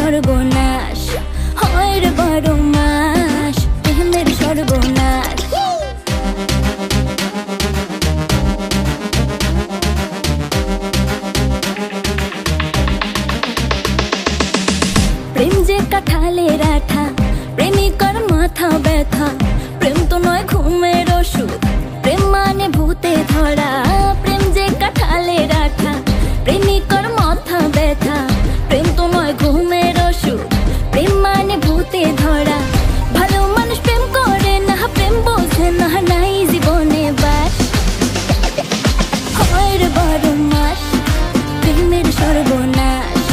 সর্বনাশ হয় রে বারো মাস প্রেমের সর্বনাশ। প্রেম যে কাঁঠালের আঠা প্রেমিকার মাথা ব্যথা, প্রেম তো নয় ঘুমের ওষুধ, প্রেম মানে ভূতে ধরা। প্রেম যে কাঁঠালের আঠা প্রেমিকার মাথা ব্যথা, প্রেম তো নয় ঘুমের ওষুধ, প্রেম মানে ভূতে ধরা। ভালো মানুষ প্রেম করে না, প্রেম বোঝে না, নাই জীবনে বাস হয় রে বারো মাস প্রেমের সর্বনাশ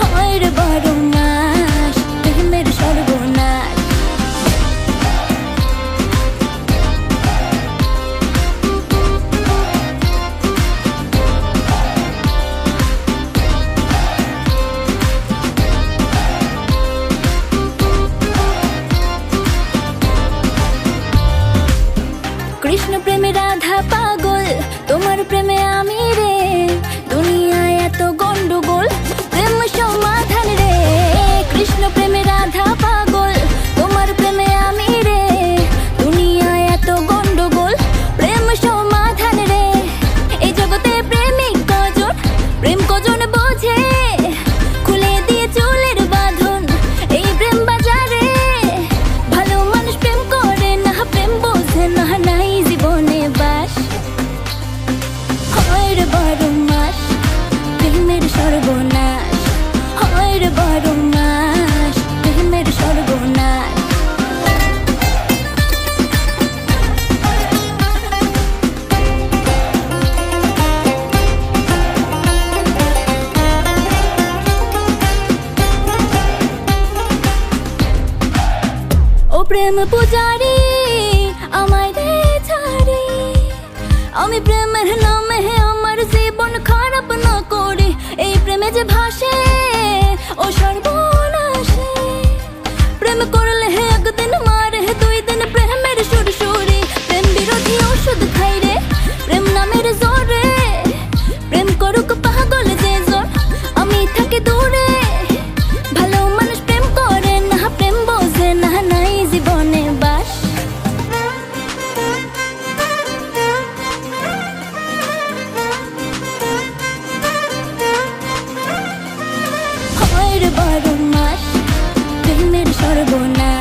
হয় রে বারো মাস প্রেমের সর্বনাশ। কৃষ্ণ প্রেমে রাধা পাগল, তোমার প্রেমে আমি রে, দুনিয়ায় এত গন্ডগোল প্রেম সমাধান রে। কৃষ্ণ প্রেমে রাধা পাগল, তোমার প্রেমে আমি রে, দুনিয়ায় এত গন্ডগোল প্রেম সমাধান রে। এই জগতে প্রেমিক কজন, প্রেম কজন বোঝে, খুলে দিয়ে চুলের বাঁধন এই প্রেম বাজারে। ভালো মানুষ প্রেম করে না, প্রেম বোঝে না, নাই জীবনে বাস হয় রে বারো মাস প্রেমের সর্বনাশ হয় রে বারো মাস প্রেমের সর্বনাশ। ও প্রেম পূজারি আমায় দে ছাড়ি, আমি প্রেমের নামে আমার জীবন খারাপ না করি। এই প্রেমে যে ভাসে ও সর্বনাশে, প্রেম করলে একদিন মারে, দুই দিন প্রেমের সুরসুরি। প্রেম বিরোধী ওষুধ খাই রে প্রেম নামের জোরে, প্রেম করুক পাগল যে জন, আমি থাকি দূরে। ভালো মানুষ প্রেম করে না, প্রেম বোঝে না, নাই জীবনে বাস হয় রে বারো মাস প্রেমের সর্বনাশ।